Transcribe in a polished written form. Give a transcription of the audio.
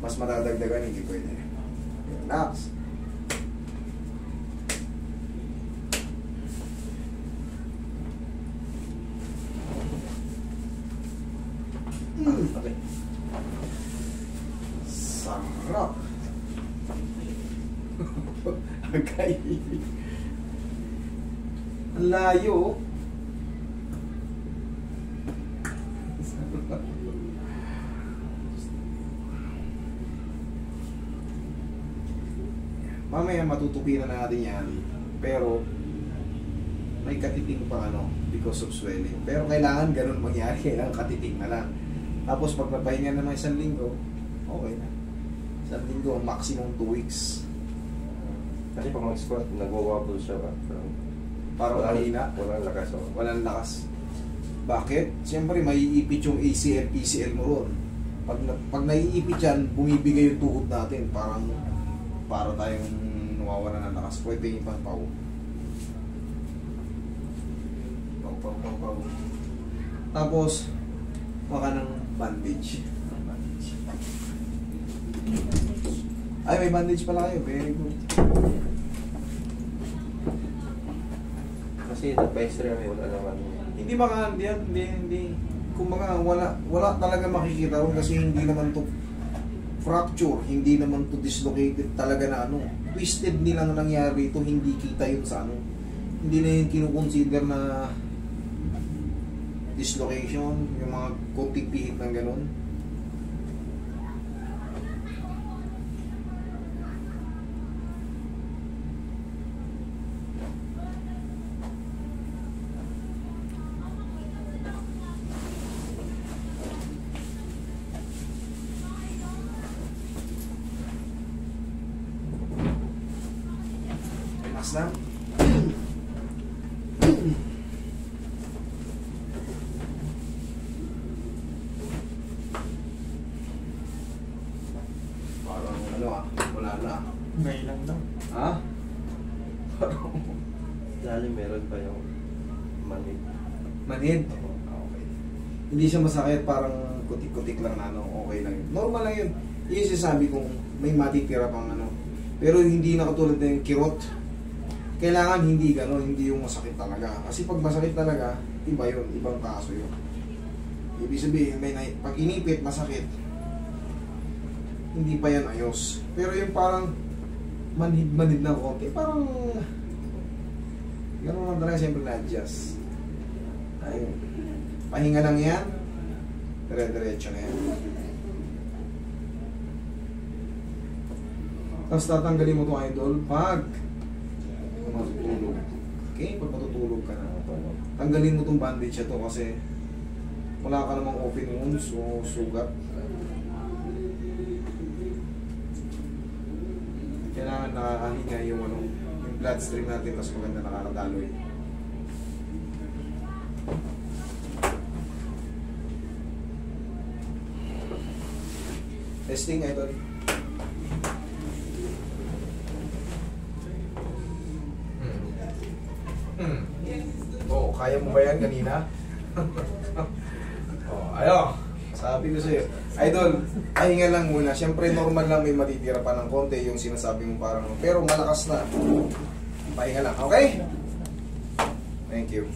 Mas madadagdagan, hindi pwede. Relax. Okay. Sarap. Okay. Ang layo. Mamaya matutupinan na natin yan. Pero may katiting pa because of swelling. Pero kailangan ganun mangyari. Kailangan katiting na lang. Tapos pag napahinga naman 1 linggo, okay na. 1 linggo, maximum 2 weeks. Kasi pag mag-squat, nag-wobble siya ba? Parang mahina. Walang lakas. Oh. Walang lakas. Bakit? Siyempre, maiipit yung ACL, PCL mo ron. Pag naiipit yan, bumibigay yung tuhod natin. Para tayong nawawala ng lakas. Pwede yung ibang pau. Pau. Tapos, maka ng bandage. Ay, may bandage pala kayo. Very good. Kasi nagpa-extra may wala naman. Hindi makahandi yan. Hindi. Kumbaga, wala talaga makikita ron kasi hindi naman to fracture, hindi naman to dislocated talaga na twisted nilang nangyari ito, hindi kita yun sa hindi na yun kinukonsider na dislocation, yung mga konting pihit ng ganun. Relax na. Parang wala na. Ngayon lang daw. Ha? Lalo meron pa yung manid. Manid? Okay. Hindi siya masakit, parang kutik-kutik lang na okay lang yun. Normal lang yun. Yun yung sinasabi kong may matitira pang pero hindi na katulad na yung kirot. Kailangan hindi gano'n, hindi yung masakit talaga. Kasi pag masakit talaga, iba yun, ibang kaso yun. Ibig sabihin, pag inipit, masakit, hindi pa yan ayos. Pero yung parang manhid-manhid na konti, parang gano'n lang talaga, siyempre na-adjust. Ayun. Pahinga lang yan, dire-diretso na yan. Tapos tatanggalin mo itong idol pag matutulog. Okay? Pag matutulog ka na. Tanggalin mo itong bandage ito kasi wala ka namang open wounds o sugat. Kailangan nakakahinga yung bloodstream natin, mas maganda nakakadaloy. Testing idol. Kaya mo ba yan kanina? Ayo. Sabi ko sa'yo. Idol, pahinga lang muna. Siyempre normal lang may matitira pa ng konti yung sinasabi mo parang pero malakas na. Pahinga lang. Okay? Thank you.